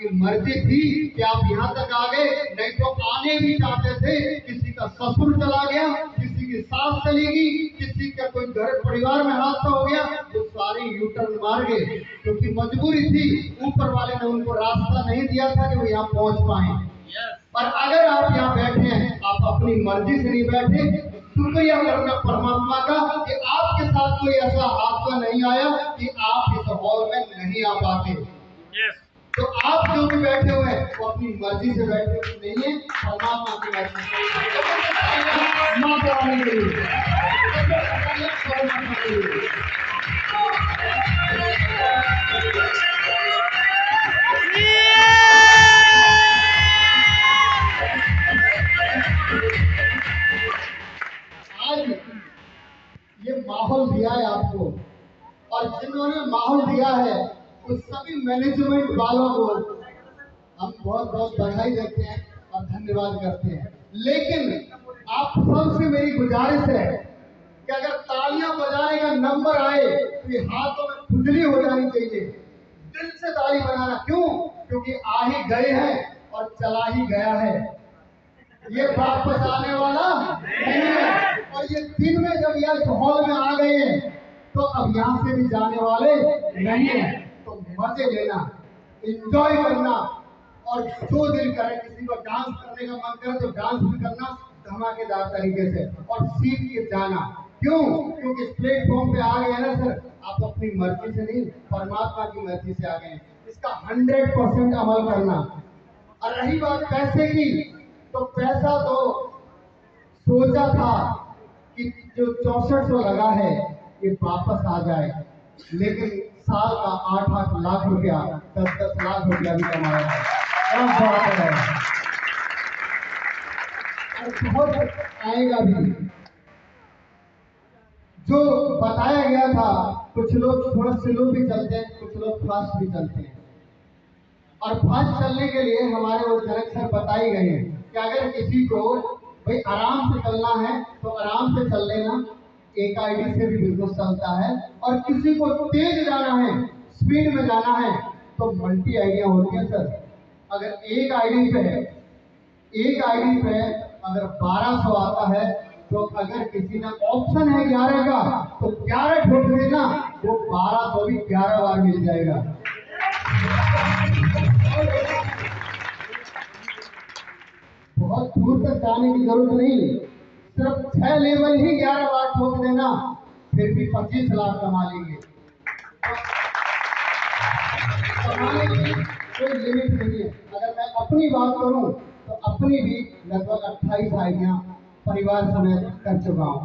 की मर्जी थी कि आप यहाँ तक आ गए, नहीं तो आने भी चाहते थे। किसी का ससुर चला गया, किसी की सास चली गई, किसी का कोई घर परिवार में हादसा हो गया, तो सारे यूटर्न मार गए, क्योंकि मजबूरी थी। ऊपर वाले ने उनको रास्ता नहीं दिया था कि वो यहाँ पहुंच पाए। पर अगर आप यहाँ बैठे हैं, आप अपनी मर्जी से नहीं बैठे, शुक्रिया करना परमात्मा का कि आपके साथ कोई ऐसा हादसा नहीं आया कि आप इस हॉल में नहीं आ पाते। तो आप जो भी बैठे हुए हैं वो अपनी मर्जी से बैठे हुए नहीं है, परमात्मा की मर्जी से। माता रानी के लिए आज ये माहौल दिया है आपको, और जिन्होंने माहौल दिया है उस सभी मैनेजमेंट वालों को हम बहुत बहुत बधाई देते हैं और धन्यवाद करते हैं। लेकिन आप सबसे मेरी गुजारिश है कि अगर तालियां बजाने का नंबर आए तो ये हाथों में खुजली हो जानी चाहिए। दिल से ताली बजाना, क्यों? क्योंकि आ ही गए हैं और चला ही गया है, ये वापस आने वाला नहीं है। और ये दिन में जब यह इस हॉल में आ गए हैं तो अब यहाँ से भी जाने वाले नहीं है। तो मजे लेना, एंजॉय करना, और जो दिल करे, किसी को डांस करने का मन करे तो डांस भी करना धमाकेदार तरीके से, और सीख के जाना। क्यों? क्योंकि इस प्लेटफॉर्म पे आ गए हैं ना सर, आप अपनी मर्जी से नहीं, परमात्मा की मर्जी से आ गए हैं। इसका 100% अमल करना। और रही बात पैसे की, तो पैसा तो सोचा था कि जो 6400 लगा है ये वापस आ जाए, लेकिन साल का 8-8 लाख रुपया, 10-10 लाख रुपया भी कमाया है। क्या बात है! और बहुत आएगा भी। जो बताया गया था, कुछ लोग थोड़ा स्लो भी चलते हैं, कुछ लोग फास्ट भी चलते हैं। और फास्ट चलने के लिए हमारे वो जनक सर बताई गए हैं कि अगर किसी को भाई आराम से चलना है तो आराम से चल लेना, एक आईडी से भी बिजनेस चलता है। और किसी को तेज जाना है, स्पीड में जाना है, तो मल्टी आइडिया होती है सर। अगर एक आईडी पे अगर 1200 आता है, तो अगर किसी ने ऑप्शन है 11 का, तो 11 ठोक देना, वो 1200 भी 11 बार मिल जाएगा। बहुत दूर तक जाने की जरूरत नहीं, सिर्फ 6 लेवल ही 11 बार ठोक देना, फिर भी 25 लाख कमा लेंगे। कमाने की कोई लिमिट नहीं है। अगर मैं अपनी बात करूं तो अपनी भी लगभग 28 आइडियां परिवार समेत कर चुका हूं,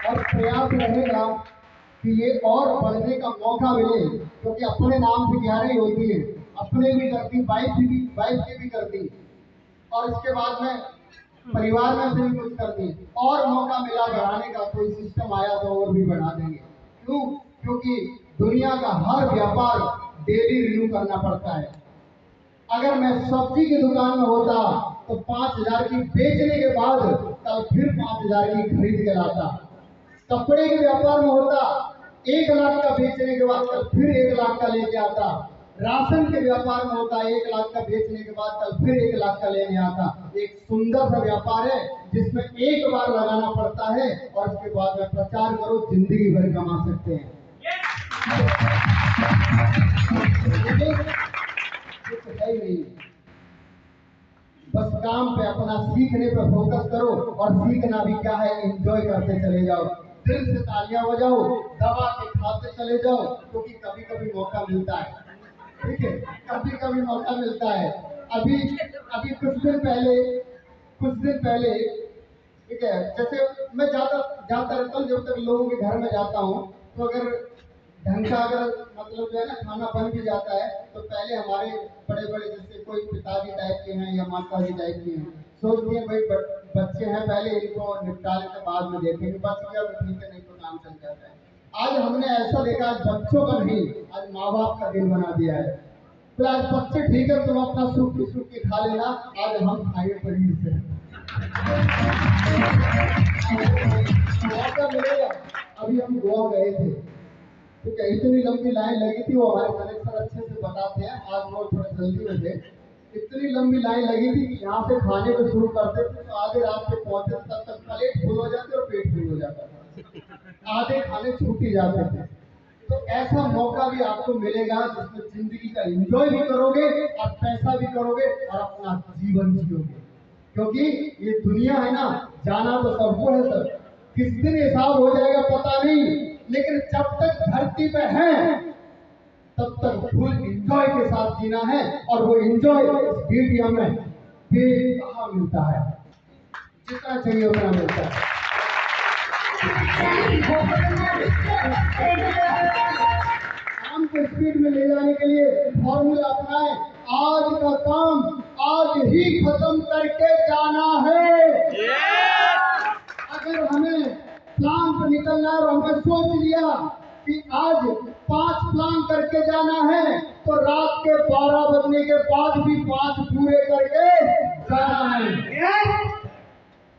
और प्रयास रहेगा कि ये और बढ़ने का मौका मिले, क्योंकि अपने नाम से 11 ही होती है। अपने भी करती, वाइफ की भी करती, और इसके बाद में परिवार में से भी कुछ करती। और मौका मिला बढ़ाने का, कोई सिस्टम आया तो और भी बढ़ा देंगे। क्यों? क्योंकि दुनिया का हर व्यापार डेली रिन्यू करना पड़ता है। अगर मैं सब्जी की दुकान में होता तो 5000 की बेचने के बाद कल फिर 5000 की खरीद के लाता। कपड़े के व्यापार में होता, 1 लाख का बेचने के बाद कल फिर 1 लाख का लेके आता। राशन के व्यापार में होता, 1 लाख का बेचने के बाद कल फिर 1 लाख का लेने आता। एक सुंदर सा व्यापार है जिसमें एक बार लगाना पड़ता है और उसके बाद में प्रचार करो, जिंदगी भर कमा सकते हैं। है नहीं, बस काम पे अपना सीखने पे फोकस करो, और सीखना भी क्या है, एंजॉय करते चले जाओ, दिल से तालियां बजाओ, दबा के खाते चले जाओ, क्योंकि कभी कभी मौका मिलता है। ठीक है, कभी कभी मौका मिलता है। अभी कुछ दिन पहले ठीक है, जैसे मैं जाता रहता हूँ, जब तक लोगों के घर में जाता हूँ, तो अगर ढंग का मतलब जो है ना खाना बन भी जाता है, तो पहले हमारे बड़े बड़े जैसे कोई पिताजी टाइप के हैं या माताजी टाइप के हैं, सोचते हैं भाई बच्चे हैं, पहले इनको निपटा लेते, बाद में देखेंगे, बच गया तो ठीक है, नहीं तो काम चल जाता है। आज हमने ऐसा देखा, आज बच्चों का नहीं, आज माँ बाप का दिन बना दिया है। तो आज बच्चे ठीक है, तुम अपना सुख के खा लेना, आज हम खाएंगे पनीर से। मौका मिलेगा। अभी हम गोवा गए थे, ठीक है, इतनी लंबी लाइन लगी थी, वो हमारे कलेक्टर अच्छे से बताते हैं, आज वो थोड़ा जल्दी में थे। इतनी लंबी लाइन लगी थी कि यहाँ से खाने को शुरू करते थे तो आधे रात पे पहुंचते थे, तब तक प्लेट फुल हो जाते और पेट फुल हो जाता था, आधे खाने छूट ही जाते थे। तो ऐसा मौका भी आपको मिलेगा जिसमें जिंदगी का एंजॉय भी करोगे और पैसा भी करोगे और अपना जीवन जियोगे, क्योंकि ये दुनिया है ना, जाना तो सबको है सर, किस दिन हिसाब हो जाएगा पता नहीं, लेकिन जब तक धरती पे है तब तक फुल एंजॉय के साथ जीना है। और वो एंजॉय इस मीडिया में बेकहा मिलता है, जितना चाहिए उतना मिलता है। काम को स्पीड में ले जाने के लिए फॉर्मूला अपनाएं, आज का काम आज ही खत्म करके जाना है। अगर हमें प्लान पर निकलना है और हमने सोच लिया कि आज 5 प्लान करके जाना है, तो रात के 12 बजने के बाद भी 5 पूरे करके जाना है।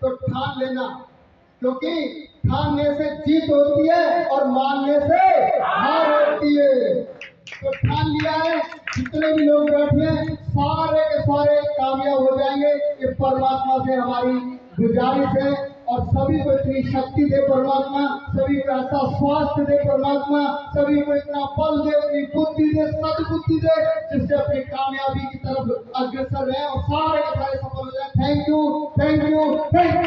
तो ठान लेना, क्योंकि ठानने से जीत होती है और मानने से हार होती है। तो ठान लिया है, जितने भी लोग बैठे हैं सारे के सारे कामयाब हो जाएंगे। ये परमात्मा से हमारी गुजारिश है, और सभी को इतनी शक्ति दे परमात्मा, सभी को ऐसा स्वास्थ्य दे परमात्मा, सभी को इतना बल दे, इतनी बुद्धि दे, सद्बुद्धि दे, जिससे अपनी कामयाबी की तरफ अग्रसर रहे और सारे के सारे सफल हो जाए। Thank you, thank you, thank you.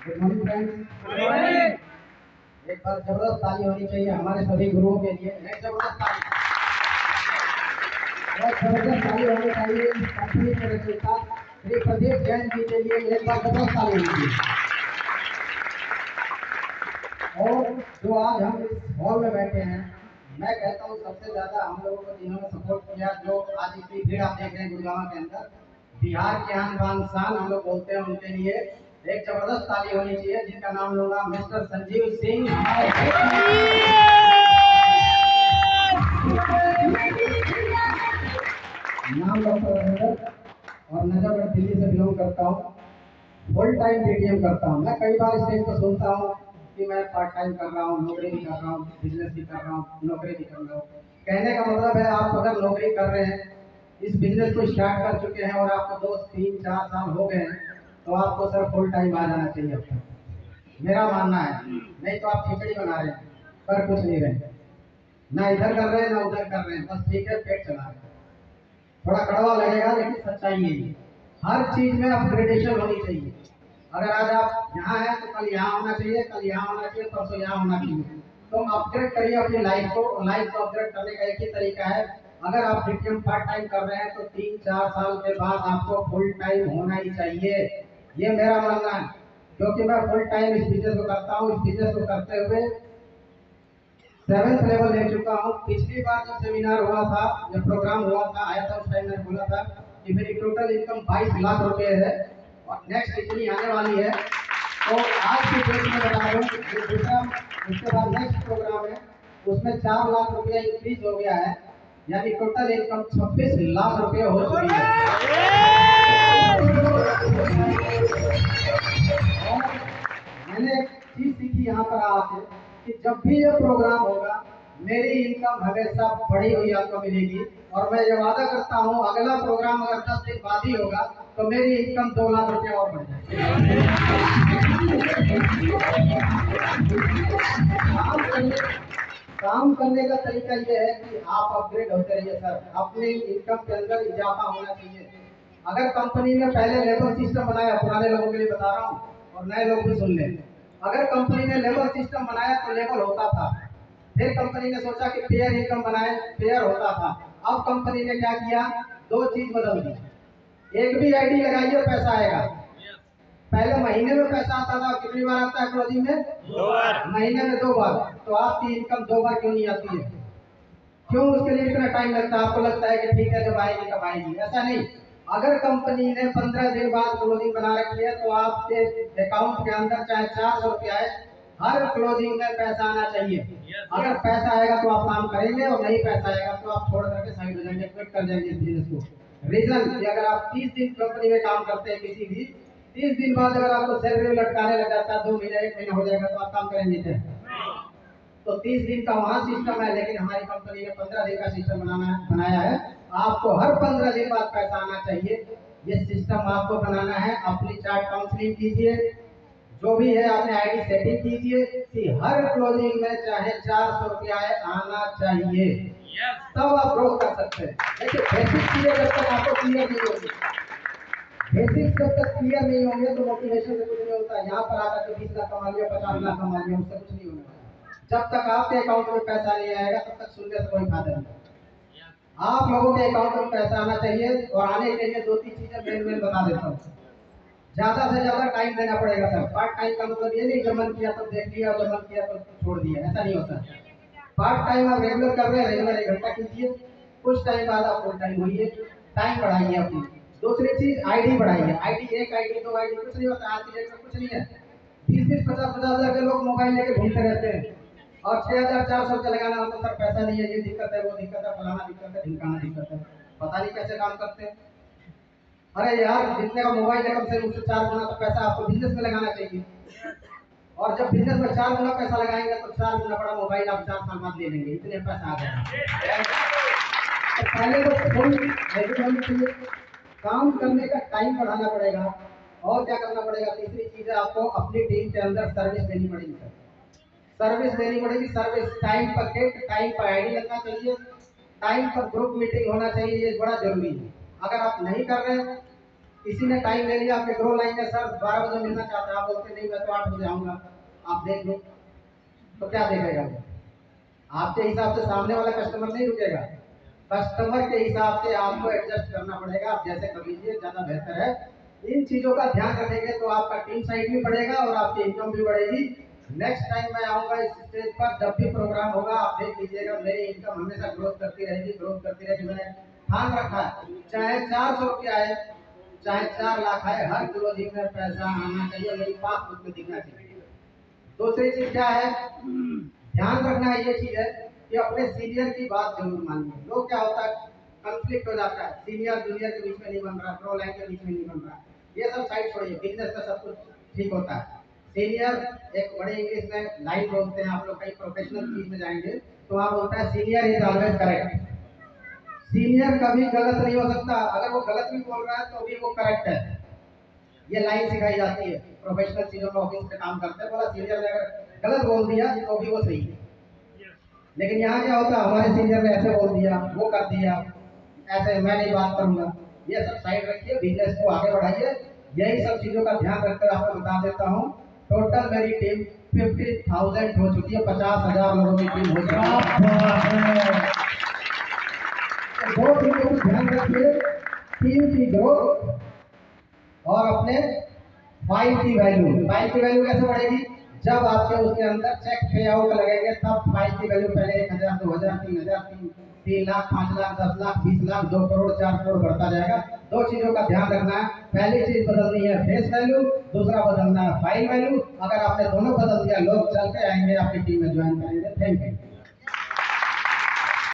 Good morning friends, एक बार जबरदस्त ताली होनी चाहिए हमारे सभी गुरुओं के लिए। एक जबरदस्त ताली, बहुत जबरदस्त ताली होनी चाहिए कंपनी के रचयिता श्री प्रदीप जैन जी के लिए। एक बार जबरदस्त ताली होनी चाहिए। और जो आज हम इस हॉल में बैठे हैं, मैं कहता हूँ सबसे ज्यादा हम लोगों को जिन्होंने सपोर्ट किया, जो आज इतनी भीड़ आप देख रहे हैं गुड़गांव के अंदर, बिहार के आन बान शान हम लोग बोलते हैं, उनके लिए एक जबरदस्त ताली होनी चाहिए, जिनका नाम लूंगा मिस्टर संजीव सिंह। नाम डॉक्टर रविंदर और नजरगढ़ दिल्ली से बिलोंग करता हूँ। फुल टाइम पेटीएम करता हूँ। मैं कई बार स्टेज पर सुनता हूँ कि मैं पार्ट टाइम कर रहा हूँ, नौकरी भी कर रहा हूँ, बिजनेस भी कर रहा हूँ, नौकरी भी कर रहा हूँ। कहने का मतलब है आप अगर नौकरी कर रहे हैं, इस बिजनेस को स्टार्ट कर चुके हैं और आपको 2, 3, 4 साल हो गए हैं, तो आपको सर फुल टाइम आ जाना चाहिए अब तक, मेरा मानना है। नहीं तो आप खिचड़ी बना रहे हैं, कर कुछ नहीं रहे, ना इधर कर रहे हैं ना उधर कर रहे हैं, बस ठीक है पेट चला रहे हैं। थोड़ा कड़वा लगेगा लेकिन सच्चाई है। हर चीज में अपग्रेडेशन होनी चाहिए। अगर आज आप यहाँ हैं तो कल यहाँ होना चाहिए, कल यहाँ होना चाहिए, परसों यहाँ होना चाहिए। तो अपग्रेड करिए अपनी लाइफ को। लाइफ को अपग्रेड करने का एक ही तरीका है, अगर आप पेटीएम पार्ट टाइम कर रहे हैं तो 3-4 साल के बाद आपको फुल टाइम होना ही चाहिए, ये मेरा मानना है। क्योंकि मैं फुल टाइम इस बिजनेस को करता हूँ। इस बिजनेस को करते हुए 7th लेवल ले चुका हूँ। पिछली बार जब सेमिनार हुआ था, जब प्रोग्राम हुआ था, आया था, उस टाइम मैंने बोला था कि मेरी टोटल इनकम 22 लाख रुपए है और नेक्स्ट इतनी आने वाली है। तो आज की डेट में बता दूं कि दूसरा उसके बाद नेक्स्ट प्रोग्राम है, उसमें 4 लाख रुपया इंक्रीज हो गया है, यानी टोटल इनकम 26 लाख रुपये हो चुकी है। मैंने एक चीज सीखी यहाँ पर आके कि जब भी ये प्रोग्राम होगा मेरी इनकम हमेशा बढ़ी हुई आपको मिलेगी। और मैं ये वादा करता हूँ अगला प्रोग्राम अगर 10 दिन बाद ही होगा तो मेरी इनकम 2 लाख रुपया और बढ़ जाएगी। काम करने का तरीका ये है कि आप अपग्रेड होते रहिए सर, अपनी इनकम के अंदर इजाफा होना चाहिए। अगर कंपनी ने पहले लेबर सिस्टम बनाया, पुराने लोगों के लिए बता रहा हूँ और नए लोग भी सुन लें, अगर कंपनी ने लेबर सिस्टम बनाया तो लेबर होता था, फिर कंपनी ने सोचा कि पेयर इनकम बनाए, पेयर होता था। अब कंपनी ने क्या किया, 2 चीज बदल दी। एक भी आईडी लगाइए पैसा आएगा। पहले महीने में पैसा आता था, कितनी बार आता है क्लोजिंग में? 2 बार। महीने में 2 बार। तो आपकी इनकम 2 बार क्यों नहीं आती है? क्यों उसके लिए इतना टाइम लगता है? आपको लगता है कि ठीक है जब आएगी तब आएगी, ऐसा नहीं। अगर कंपनी ने 15 दिन बाद क्लोजिंग बना रखी है तो आपके अकाउंट के अंदर चाहे 400 रुपया है, हर क्लोजिंग में पैसा आना चाहिए। अगर पैसा आएगा तो आप काम करेंगे और नहीं पैसा आएगा तो आप छोड़ करके साइड हो जाएंगे, क्विट कर जाएंगे इस बिजनेस को। रीजन कि अगर आप 30 दिन कंपनी में काम करते हैं किसी भी, 30 दिन बाद अगर आपको सैलरी लटकाने लग जाता है, 2 महीना 1 महीना हो जाएगा, तो आप काम करेंगे क्या? तो 30 दिन का वहाँ सिस्टम है, लेकिन हमारी कंपनी ने 15 दिन का सिस्टम बनाया है। आपको हर 15 दिन बाद पैसा आना चाहिए, ये सिस्टम आपको बनाना है। अपनी चार्ट काउंसलिंग कीजिए, जो भी है आपने आईडी सेटिंग कीजिए कि हर क्लोजिंग में चाहे 400 रुपया आना चाहिए, तब आप ग्रोथ कर सकते हैं। देखिए बेसिक चीजें जब तक आपको क्लियर नहीं होगी, बेसिक जब तक क्लियर नहीं होंगे तो मोटिवेशन से कुछ नहीं होता। यहाँ पर आकर के 20 लाख कमा लिया, 50 लाख कमा लिया, उससे कुछ नहीं होना। जब तक आपके अकाउंट में पैसा नहीं आएगा तब तक सुनने से कोई फायदा नहीं। आप लोगों के अकाउंट में पैसा आना चाहिए, और आने के लिए 2-3 चीजें मेन बता देता हूँ। ज्यादा से ज्यादा टाइम देना पड़ेगा सर। पार्ट टाइम का मतलब ये नहीं जब मन किया तो देख लिया, जब मन किया तो छोड़ दिया, ऐसा नहीं होता। पार्ट टाइम आप रेगुलर कर रहे हैं, रेगुलर 1 घंटा कीजिए, कुछ टाइम बाद आप फुल टाइम होइए, टाइम बढ़ाइए अपनी। दूसरी चीज आईडी बढ़ाइए। आईडी 1 आईडी 2 आईडी कुछ नहीं होता, आज की डेट में कुछ नहीं है। 20-20 50-50 हजार के लोग मोबाइल लेके घूमते रहते हैं, और 6400 रुपया लगाना हो तो सर पैसा नहीं है, ये दिक्कत है, वो दिक्कत है, फलाना दिक्कत है, ढिमकाना दिक्कत है, पता नहीं कैसे काम करते हैं। अरे यार, जितने का मोबाइल है कम से कम उससे 4 गुना तो पैसा आपको बिजनेस में लगाना चाहिए, और जब बिजनेस में 4 गुना पैसा लगाएंगे तो 4 गुना बड़ा मोबाइल आप 4 साल बाद ले लेंगे, इतने पैसा आ जाएगा। तो पहले तो फुल काम करने का टाइम बढ़ाना पड़ेगा, और क्या करना पड़ेगा? तीसरी चीज है, आपको अपनी टीम के अंदर सर्विस देनी पड़ेगी सर। सर्विस देनी पड़ेगी। सर्विस टाइम पर किट, टाइम पर आईडी लगना चाहिए, टाइम पर ग्रुप मीटिंग होना चाहिए, ये बड़ा जरूरी है। अगर आप नहीं कर रहे, किसी ने टाइम ले लिया आपके ग्रो लाइन में, सर 12 बजे मिलना चाहता है, आप बोलते नहीं मैं तो 8 बजे आऊंगा, आप देख लो, तो क्या देखेगा वो? आपके हिसाब से सामने वाला कस्टमर नहीं रुकेगा, कस्टमर के हिसाब से आपको एडजस्ट करना पड़ेगा। आप जैसे कर लीजिए, ज्यादा बेहतर है। इन चीजों का ध्यान रखेंगे तो आपका टीम साइज भी बढ़ेगा और आपकी इनकम भी बढ़ेगी। नेक्स्ट टाइम मैं आऊंगा इस स्टेज पर, जब भी प्रोग्राम होगा आप देख लीजिएगा, मेरी इनकम हमेशा ग्रोथ करती रहेगी, ग्रोथ करती रहेगी। मैंने ठान रखा है, चाहे 400 रुपया आए, चाहे 4 लाख आए, हर क्लोजिंग में पैसा आना चाहिए, मेरी पासबुक में दिखना चाहिए। दूसरी चीज क्या है, ध्यान रखना है, ये चीज है कि अपने सीनियर की बात जरूर मानिए। लोग क्या होता है, कंफ्लिक्ट हो जाता है, सीनियर जूनियर के बीच में नहीं बन रहा, प्रो लाइन के बीच में नहीं बन रहा, ये सब साइड छोड़िए, बिजनेस में सब कुछ ठीक होता है। सीनियर एक बड़े इंग्लिश में लाइन बोलते हैं, आप लोग कहीं प्रोफेशनल चीज में जाएंगे तो वहां बोलता है senior is always correct. Senior कभी गलत नहीं हो सकता, अगर वो गलत भी बोल रहा है तो भी वो करेक्ट है। ये लाइन सिखाई जाती है प्रोफेशनल चीजों में, ऑफिस में काम करते हैं, बोला सीनियर ने अगर गलत बोल दिया तो भी वो सही है। लेकिन यहाँ क्या होता है, हमारे सीनियर ने ऐसे बोल दिया, वो कर दिया, ऐसे मैं नहीं बात करूंगा, ये सब साइड रखिए, बिजनेस को आगे बढ़ाइए। यही सब चीजों का ध्यान रखकर आपको बता देता हूँ, टोटल मेरी टीम 50,000 हो चुकी है, 50,000 लोगों की टीम हो चुकी है। दो चीजों को ध्यान रखिए, टीम की ग्रोथ और अपने फाइल की वैल्यू। फाइल की वैल्यू कैसे बढ़ेगी? जब आपके उसके अंदर चेक पे आउट लगेंगे, तब फाइल की वैल्यू पहले 1,000, 2,000, 3,000, 3 लाख, 5 लाख, 10 लाख, 20 लाख, 2 करोड़, 4 करोड़ बढ़ता जाएगा। दो चीजों का ध्यान रखना है, पहली चीज बदलनी है फेस वैल्यू, दूसरा बदलना है फाइल वैल्यू। अगर आपने दोनों बदल दिया, लोग चलते आएंगे, आपकी टीम में ज्वाइन करेंगे। Thank you.